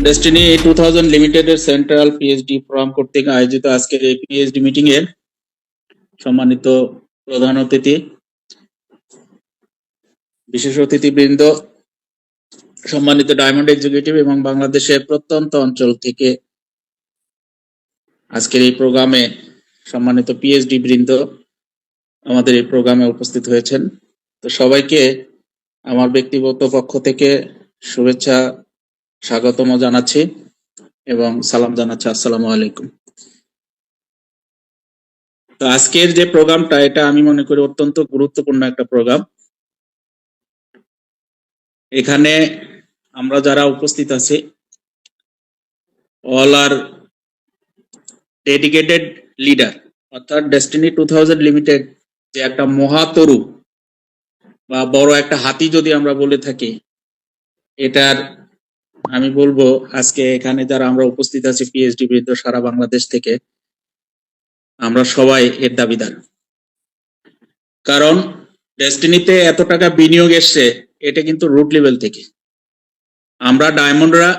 Destiny 2000 লিমিটেডের central PhD forum কর্তৃক আয়োজিত আজকের এই পিএইচডি মিটিং এর সম্মানিত প্রধান অতিথি, বিশেষ অতিথিবৃন্দ, সম্মানিত ডায়মন্ড এক্সিকিউটিভ এবং বাংলাদেশের প্রত্যন্ত অঞ্চল থেকে আজকের এই প্রোগ্রামে সম্মানিত পিএইচডি বৃন্দ আমাদের এই প্রোগ্রামে উপস্থিত হয়েছেন। তো সবাইকে আমার ব্যক্তিগত পক্ষ থেকে শুভেচ্ছা স্বাগতম জানাচ্ছি এবং সালাম জানাচ্ছি। আসসালামু আলাইকুম। তো আজকের যে প্রোগ্রামটা, এটা আমি মনে করি অত্যন্ত গুরুত্বপূর্ণ একটা প্রোগ্রাম। এখানে আমরা যারা উপস্থিত আছি অল আর ডেডিকেটেড লিডার, অর্থাৎ ডেস্টিনি 2000 লিমিটেড যে একটা মহাতরু বা বড় একটা হাতি যদি আমরা বলে থাকি, এটার আমি বলবো আজকে এখানে যারা আমরা উপস্থিত আছি পিএইচডি বৃন্দ সারা বাংলাদেশ থেকে, আমরা সবাই এর দাবিদার। কারণ ডেস্টিনিতে এত টাকা বিনিয়োগ এসছে, এটা কিন্তু রুট লেভেল থেকে। আমরা ডায়মন্ডরা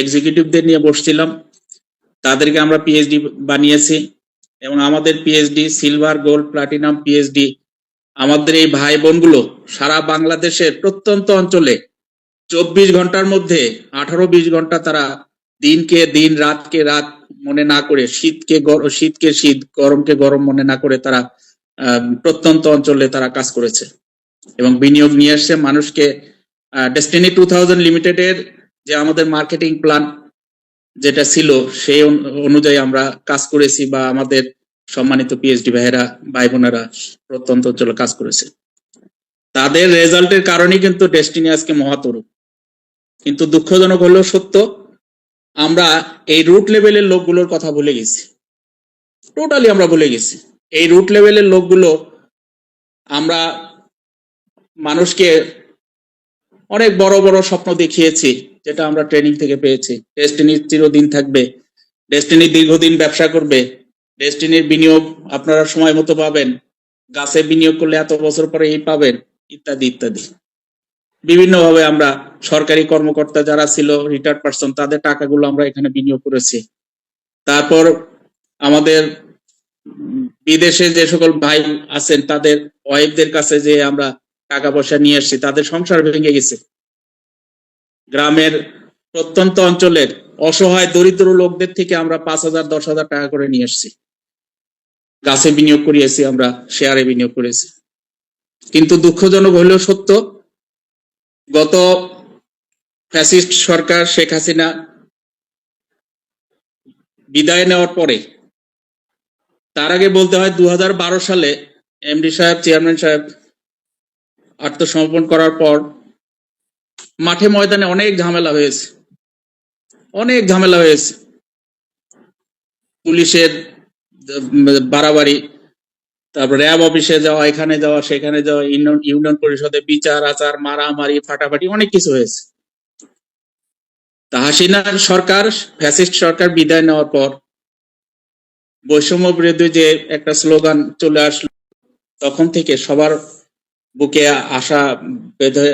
এক্সিকিউটিভদের নিয়ে বসছিলাম, তাদেরকে আমরা পিএইচডি বানিয়েছি এবং আমাদের PhD silver, gold, platinum PhD আমাদের এই ভাই বোনগুলো সারা বাংলাদেশের প্রত্যন্ত অঞ্চলে 24 ঘন্টার মধ্যে 18-20 ঘন্টা তারা দিনকে দিন, রাতকে রাত মনে না করে, শীতকে শীত, গরমকে গরম মনে না করে তারা প্রত্যন্ত অঞ্চলে তারা কাজ করেছে এবং বিনিয়োগ নিয়ে আসছে মানুষকে। ডেস্টিনি 2000 লিমিটেডের যে আমাদের মার্কেটিং প্ল্যান যেটা ছিল, সেই অনুযায়ী আমরা কাজ করেছি বা আমাদের সম্মানিত পিএইচডি ভাইয়েরা, ভাই বোনেরা প্রত্যন্ত অঞ্চলে কাজ করেছে। তাদের রেজাল্টের কারণেই কিন্তু ডেস্টিনি আজকে মহাতরু। কিন্তু দুঃখজনক হলেও সত্য, আমরা এই রুট লেভেলের লোকগুলোর কথা ভুলে গেছি, টোটালি আমরা ভুলে গেছি। এই রুট লেভেলের লোকগুলো আমরা মানুষকে অনেক বড় বড় স্বপ্ন দেখিয়েছি, যেটা আমরা ট্রেনিং থেকে পেয়েছি। ডেস্টিনি চিরদিন থাকবে, ডেস্টিনি দীর্ঘদিন ব্যবসা করবে, ডেস্টিনির বিনিয়োগ আপনারা সময় মতো পাবেন, গাছে বিনিয়োগ করলে এত বছর পরে এই পাবেন, ইত্যাদি ইত্যাদি। বিভিন্নভাবে আমরা সরকারি কর্মকর্তা যারা ছিল, রিটায়ার্ড পারসন, তাদের টাকাগুলো আমরা এখানে বিনিয়োগ করেছি। তারপর আমাদের বিদেশে যে সকল ভাই আছেন, তাদের ওয়াইফদের কাছে যে আমরা টাকা পয়সা নিয়ে আসছি, তাদের সংসার ভেঙে গেছে। গ্রামের প্রত্যন্ত অঞ্চলের অসহায় দরিদ্র লোকদের থেকে আমরা 5,000 10,000 টাকা করে নিয়ে আসছি, গাছে বিনিয়োগ করিয়েছি, আমরা শেয়ারে বিনিয়োগ করেছি। কিন্তু দুঃখজনক হলেও সত্য, গত ফ্যাসিস্ট সরকার শেখ হাসিনা বিদায় নেওয়ার পরে, তার আগে বলতে হয় 2012 সালে এমডি সাহেব, চেয়ারম্যান সাহেব আত্মসমর্পণ করার পর মাঠে ময়দানে অনেক ঝামেলা হয়েছে, অনেক ঝামেলা হয়েছে। পুলিশের বাড়াবাড়ি, তারপর র্যাব অফিসে যাওয়া, এখানে যাওয়া, সেখানে যাওয়া, ইউনিয়ন পরিষদে বিচার আচার, মারামারি, ফাটাফাটি, অনেক কিছু হয়েছে। তা হাসিনার সরকার, ফ্যাসিস্ট সরকার বিদায় নেওয়ার পর বৈষম্য বিরোধী যে একটা স্লোগান চলে আসলো, তখন থেকে সবার বুকে আশা বেঁধে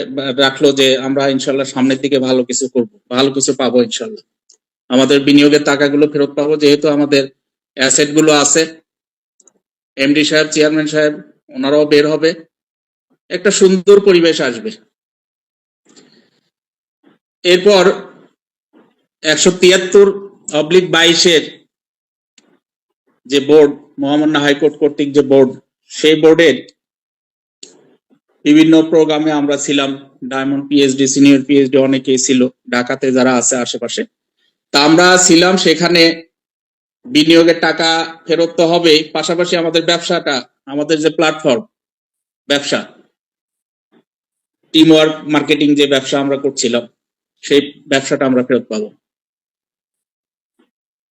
রাখলো যে আমরা ইনশাল্লাহ সামনের দিকে ভালো কিছু করব, ভালো কিছু পাবো ইনশাল্লাহ, আমাদের বিনিয়োগের টাকাগুলো ফেরত পাবো, যেহেতু আমাদের অ্যাসেট গুলো আছে। এমডি সাহেব, চেয়ারম্যান সাহেব ওনারাও বের হবে, একটা সুন্দর পরিবেশ আসবে। এরপর 173/22 যে বোর্ড, মহামান্য হাইকোর্ট কর্তৃক যে বোর্ড, সেই বোর্ডের বিভিন্ন প্রোগ্রামে আমরা ছিলাম। ডায়মন্ড পিএইচডি, সিনিয়র পিএইচডি অনেকেই ছিল, ঢাকাতে যারা আছে আশেপাশে, তা আমরা ছিলাম। সেখানে বিনিয়োগের টাকা ফেরত তো হবেই, পাশাপাশি আমাদের ব্যবসাটা, আমাদের যে প্ল্যাটফর্ম ব্যবসা, টিম ওয়ার্ক মার্কেটিং যে ব্যবসা আমরা করছিলাম, সেই ব্যবসাটা আমরা ফেরত পাবো।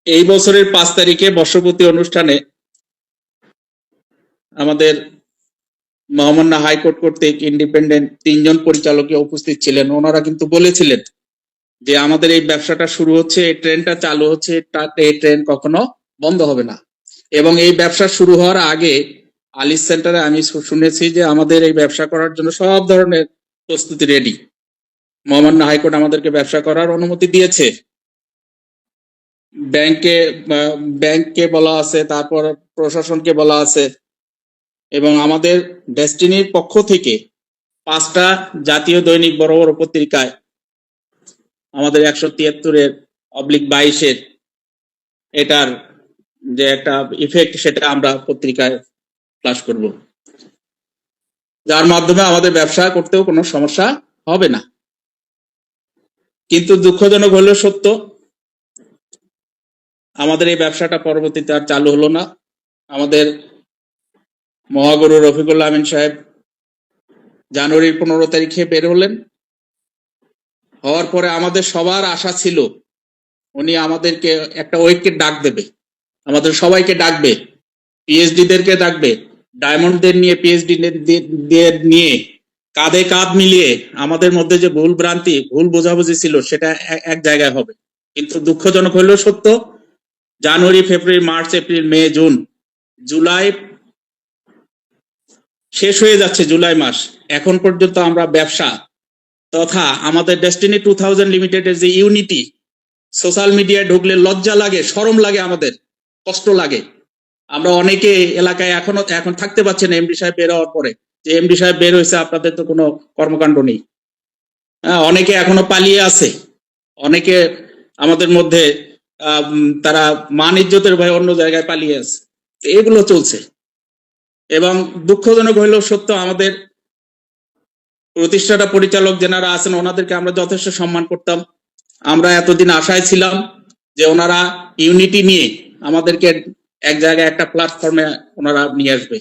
এই বছরের 5 তারিখে বর্ষপূর্তি অনুষ্ঠানে আমাদের মহামান্য হাইকোর্ট কর্তৃক ইন্ডিপেন্ডেন্ট 3 জন পরিচালকীয় উপস্থিত ছিলেন। ওনারা কিন্তু বলেছিলেন যে আমাদের এই ব্যবসাটা শুরু হচ্ছে, এই ট্রেনটা চালু হচ্ছে, এই ট্রেন কখনো বন্ধ হবে না। এবং এই ব্যবসা শুরু হওয়ার আগে আলিস সেন্টারে আমি শুনেছি যে আমাদের এই ব্যবসা করার জন্য সব ধরনের প্রস্তুতি রেডি। মহামান্য হাইকোর্ট আমাদেরকে ব্যবসা করার অনুমতি দিয়েছে। ব্যাংকে ব্যাংককে বলা আছে, তারপর প্রশাসনকে বলা আছে, এবং আমাদের ডেস্টিনির পক্ষ থেকে 5টা জাতীয় দৈনিক বড় বড় পত্রিকায় আমাদের 173/22 এটার যে একটা ইফেক্ট সেটা আমরা পত্রিকায় ফ্লাশ করব, যার মাধ্যমে আমাদের ব্যবসা করতেও কোনো সমস্যা হবে না। কিন্তু দুঃখজনক হলেও সত্য, আমাদের এই ব্যবসাটা পরবর্তীতে আর চালু হলো না। আমাদের মহাগুরু রফিকুল আমিন সাহেব জানুয়ারির 15 তারিখে বের হলেন। হওয়ার পরে আমাদের সবার আশা ছিল উনি আমাদেরকে একটা ঐক্যের ডাক দেবে, আমাদের সবাইকে ডাকবে, পিএইচডিদেরকে ডাকবে, ডায়মন্ডদের নিয়ে পিএইচডি নিয়ে কাঁধে কাঁধ মিলিয়ে আমাদের মধ্যে যে ভুল ভ্রান্তি ভুল বোঝাবুঝি ছিল সেটা এক জায়গায় হবে। কিন্তু দুঃখজনক হলেও সত্য, জানুয়ারি ফেব্রুয়ারি মার্চ এপ্রিল মে জুন জুলাই শেষ হয়ে যাচ্ছে, জুলাই মাস, এখন পর্যন্ত আমরা ব্যবসা তথা আমাদের ডেস্টিনি 2000 লিমিটেডের যে ইউনিটি, সোশ্যাল মিডিয়ায় ঢুকলে লজ্জা লাগে, শরম লাগে, আমাদের কষ্ট লাগে। আমরা অনেকে এলাকায় এখন থাকতে পারছেন এমডি সাহেব বের হওয়ার পরে, যে এমডি সাহেব বের হয়েছে আপনাদের তো কোনো কর্মকাণ্ড নেই। অনেকে এখনো পালিয়ে আছে, অনেকে আমাদের মধ্যে তারা মান ইজ্জতের ভয়ে অন্য জায়গায় পালিয়ে আছে, এগুলো চলছে। এবং দুঃখজনক হইলেও সত্য, আমাদের প্রতিষ্ঠাতা পরিচালক যারা আছেন ওনাদেরকে আমরা যথেষ্ট সম্মান করতাম। আমরা এতদিন আশায় ছিলাম যে ওনারা ইউনিটি নিয়ে আমাদেরকে এক জায়গায় একটা প্ল্যাটফর্মে ওনারা নিয়ে আসবে,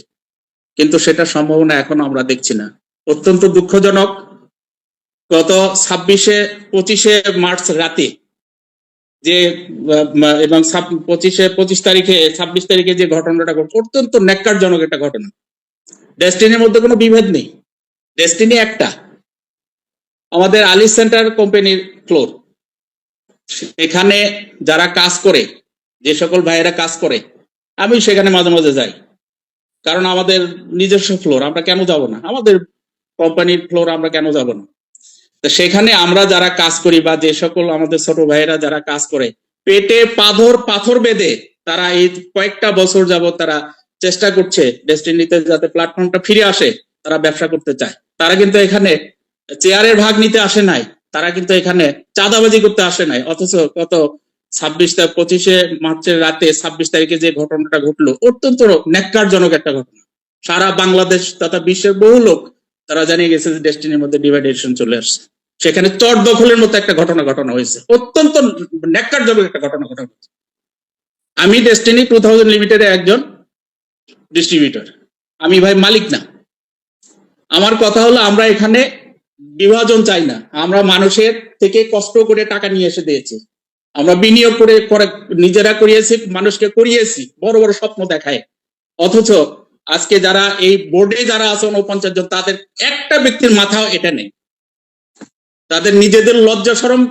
কিন্তু সেটা সম্ভাবনা এখন আমরা দেখছি না। অত্যন্ত দুঃখজনক, গত 26 মার্চ রাতে যে এবং 25 তারিখে 26 তারিখে যে ঘটনাটা ঘটছে অত্যন্ত ন্যাক্কারজনক একটা ঘটনা। ডেস্টিনির মধ্যে কোনো বিভেদ নেই, ডেস্টিনি একটা, আমাদের আলিস সেন্টার কোম্পানির ফ্লোর, এখানে যারা কাজ করে, যে সকল ভাইয়েরা কাজ করে, আমি সেখানে মাঝে মাঝে যাই, কারণ আমাদের নিজস্ব ফ্লোর, আমরা কেন যাব না, আমাদের কোম্পানির ফ্লোর আমরা কেন যাব না। তো সেখানে আমরা যারা কাজ করি বা যে সকল আমাদের ছোট ভাইয়েরা যারা কাজ করে, পেটে পাথর বেঁধে তারা এই কয়েকটা বছর যাবত তারা চেষ্টা করছে ডেস্টিনিতে যাতে প্ল্যাটফর্মটা ফিরে আসে, তারা ব্যবসা করতে চায়। তারা কিন্তু এখানে চেয়ারের ভাগ নিতে আসে নাই, তারা কিন্তু এখানে চাঁদাবাজি করতে আসে নাই। অথচ গত 25 মার্চের রাতে 26 তারিখে যে ঘটনাটা ঘটলো অত্যন্ত ন্যাক্কারজনক একটা ঘটনা। সারা বাংলাদেশ তথা বিশ্বের বহু লোক তারা জানিয়ে গেছে যে ডেস্টিনির মধ্যে ডিভাইডেশন চলে আসছে, সেখানে চট দখলের মতো একটা ঘটনা হয়েছে, অত্যন্ত ন্যাক্কারজনক একটা ঘটনা হয়েছে। আমি ডেস্টিনি 2000 লিমিটেডের একজন ডিস্ট্রিবিউটর, আমি ভাই মালিক না। আমার কথা হলো আমরা এখানে বিভাজন চাই না, আমরা মানুষের থেকে কষ্ট করে টাকা নিয়ে এসে দিয়েছি, আমরা বিনিয়োগ করে নিজেরা করিয়েছি, মানুষকে করিয়েছি, বড় বড় স্বপ্ন দেখায়। অথচ আজকে যারা এই বোর্ডে যারা আছে 49 জন, তাদের একটা ব্যক্তির মাথাও এটা নেই। তাদের নিজেদের লজ্জা শরম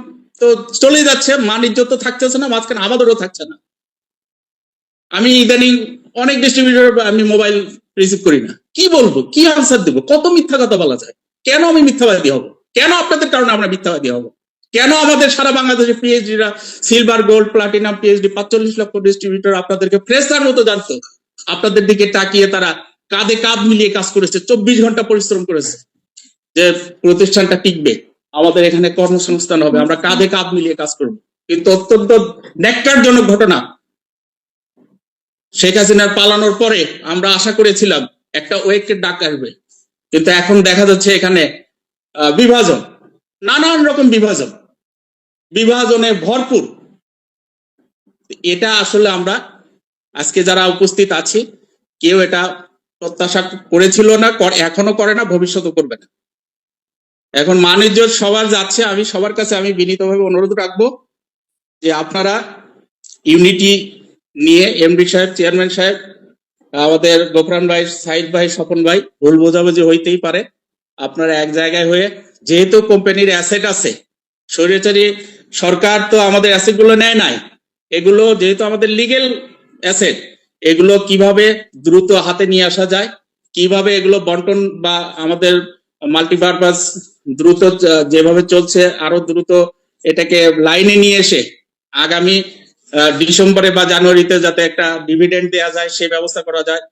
তো চলে যাচ্ছে, মান ইজ্জত তো থাকতেছে না, মাঝখানে আমাদেরও থাকছে না। আমি ইদানিং অনেক ডিস্ট্রিবিউটর আমি মোবাইল রিসিভ করি না, কি বলবো, কি আনসার দেবো, কত মিথ্যা কথা বলা যায়। কেন আমি মিথ্যাবাদী হব, কেন আপনাদের কারণে আমরা মিথ্যাবাদী হব, কেন আমাদের সারা বাংলাদেশে পিএইচডিরা সিলভার গোল্ড প্লাটিনাম পিএইচডি 45 লক্ষ ডিস্ট্রিবিউটর আপনাদেরকে ফ্রেশার মতো জানতো, আপনাদের দিকে তাকিয়ে তারা কাঁধে কাঁধ মিলিয়ে কাজ করেছে, 24 ঘন্টা পরিশ্রম করেছে যে প্রতিষ্ঠানটা টিকবে, আমাদের এখানে কর্মসংস্থান হবে, আমরা কাঁধে কাঁধ মিলিয়ে কাজ করব। কিন্তু অত্যন্ত ন্যাক্কারজনক ঘটনা, শেখ হাসিনার পালানোর পরে আমরা আশা করেছিলাম একটা ঐক্যের ডাক আসবে, কিন্তু এখন দেখা যাচ্ছে এখানে বিভাজন, নানান রকম বিভাজনে ভরপুর। এটা আসলে আমরা আজকে যারা উপস্থিত আছি কেউ এটা প্রত্যাশা করেছিল না, এখনো করে না, ভবিষ্যৎও করবে না। এখন বাণিজ্য সবার যাচ্ছে, আমি সবার কাছে আমি বিনীতভাবে অনুরোধ রাখবো যে আপনারা ইউনিটি নিয়ে, এমডি সাহেব, চেয়ারম্যান সাহেব, আমাদের গোফরান ভাই, সাইদ ভাই, স্বপন ভাই, ভুল বোঝাবুঝি হইতেই পারে, আপনারা এক জায়গায় হয়ে, যেহেতু কোম্পানির অ্যাসেট আছে, স্বৈরাচারী সরকার তো আমাদের অ্যাসেট গুলো নেয় নাই, এগুলো যেহেতু আমাদের লিগেল অ্যাসেট, এগুলো কিভাবে দ্রুত হাতে নিয়ে আসা যায়, কিভাবে এগুলো বন্টন বা আমাদের মাল্টিপারপাস দ্রুত যেভাবে চলছে আরো দ্রুত এটাকে লাইনে নিয়ে এসে আগামী ডিসেম্বরে বা জানুয়ারিতে যাতে একটা ডিভিডেন্ড দেওয়া যায় সেই ব্যবস্থা করা যায়।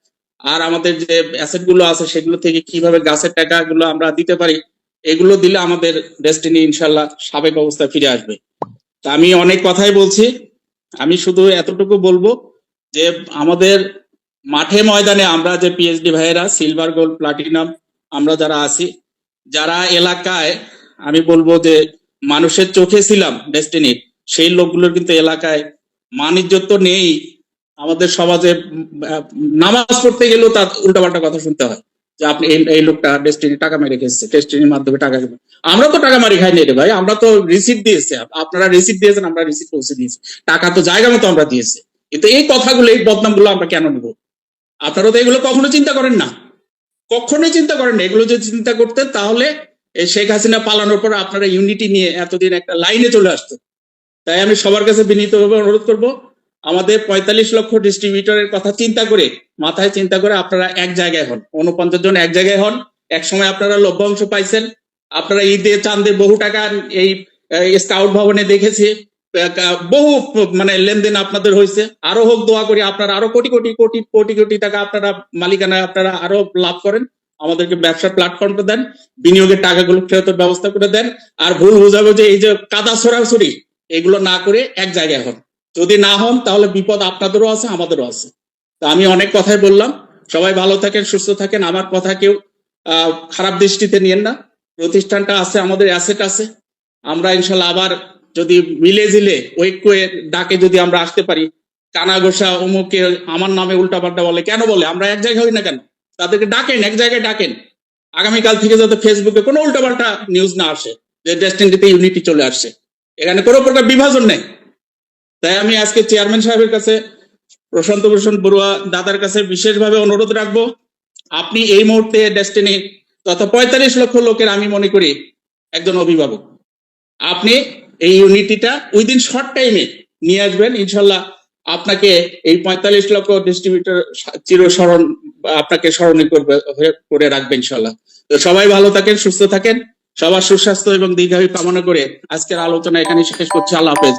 আর আমাদের যে অ্যাসেট গুলো আছে সেগুলো থেকে কিভাবে গাছের টাকাগুলো আমরা দিতে পারি, এগুলো দিলে আমাদের ডেস্টিনি ইনশাল্লাহ সাবেক অবস্থায় ফিরে আসবে। তা আমি অনেক কথাই বলছি, আমি শুধু এতটুকু বলবো যে আমাদের মাঠে ময়দানে আমরা যে পিএইচডি ভাইয়েরা সিলভার গোল্ড প্লাটিনাম আমরা যারা আছি, যারা এলাকায় আমি বলবো যে মানুষের চোখে ছিলাম ডেস্টিনির, সেই লোকগুলোর কিন্তু এলাকায় মান ইজ্জত তো নেই। আমাদের সমাজে নামাজ পড়তে গেলেও তার উল্টাপাল্টা কথা শুনতে হয় যে আপনি এই লোকটা ডেস্টিনি টাকা মেরে খেয়েছে, ডেস্টিনির মাধ্যমে টাকা খেয়ে। আমরা তো টাকা মারি খাই নাই রে ভাই, আমরা তো রিসিট দিয়েছি, আপনারা রিসিট দিয়েছেন, আমরা রিসিট পৌঁছে দিয়েছি, টাকা তো জায়গা মতো আমরা দিয়েছি। কিন্তু এই কথাগুলো, এই বদনামগুলো আমরা কেন নেবো? আপনারা তো এগুলো কখনো চিন্তা করেন না, কখনোই চিন্তা করেন না। এগুলো যদি চিন্তা করতেন তাহলে এই শেখ হাসিনা পালানোর পর আপনারা ইউনিটি নিয়ে এতদিন একটা লাইনে চলে আসতো। তাই আমি সবার কাছে বিনীতভাবে অনুরোধ করব, আমাদের ৪৫ লক্ষ ডিস্ট্রিবিউটরের কথা চিন্তা করে, মাথায় চিন্তা করে আপনারা এক জায়গায় হন, ৪৯ জন এক জায়গায় হন। এক সময় আপনারা লভ্যাংশ পাইছেন, আপনারা ঈদে চাঁদে বহু টাকা এই স্কাউট ভবনে দেখেছি, বহু মানে লেনদেন আপনাদের হয়েছে। আরো হোক, দোয়া করি আপনারা আরো কোটি কোটি কোটি কোটি কোটি টাকা আপনারা মালিকানায় আপনারা আরো লাভ করেন। আমাদেরকে ব্যবসার প্ল্যাটফর্মটা দেন, বিনিয়োগের টাকাগুলো ফেরতের ব্যবস্থা করে দেন। আর ভুল বুঝাবুঝি, এই যে কাদা ছড়াছড়ি, এগুলো না করে এক জায়গায় হন। যদি না হন তাহলে বিপদ আপনাদেরও আছে, আমাদেরও আছে। তা আমি অনেক কথাই বললাম, সবাই ভালো থাকেন, সুস্থ থাকেন। আমার কথা কেউ খারাপ দৃষ্টিতে নিয়েন না। প্রতিষ্ঠানটা আছে, আমাদের অ্যাসেট আছে। আমরা ইনশাল্লাহ আবার যদি মিলে জিলে ঐক্যের ডাকে যদি আমরা আসতে পারি, কানা ঘোষা অমুকে আমার নামে উল্টাপাল্টা বলে কেন বলে, আমরা এক জায়গায় হই না কেন? তাদেরকে ডাকেন, এক জায়গায় ডাকেন। আগামীকাল থেকে যাতে ফেসবুকে কোনো উল্টাপাল্টা নিউজ না আসে যে ডেস্টিনিতে ইউনিটি চলে আসছে, এখানে কোনো প্রকার বিভাজন নেই। তাই আমি আজকে চেয়ারম্যান সাহেবের কাছে, প্রশান্ত ভূষণ বড়ুয়া দাদার কাছে বিশেষভাবে অনুরোধ রাখবো, আপনি এই মুহূর্তে ডেস্টিনি তথা ৪৫ লক্ষ লোকের আমি মনে করি একজন অভিভাবক। আপনি এই ইউনিটিটা উইদিন শর্ট টাইমে নিয়ে আসবেন ইনশাল্লাহ। আপনাকে এই ৪৫ লক্ষ ডিস্ট্রিবিউটর চিরস্মরণ আপনাকে স্মরণীয় করে রাখবে ইনশাল্লাহ। তো সবাই ভালো থাকেন, সুস্থ থাকেন, সবার সুস্বাস্থ্য এবং দীর্ঘায়ু কামনা করে আজকের আলোচনা এখানে শেষ করছি। আল্লাহ হাফেজ।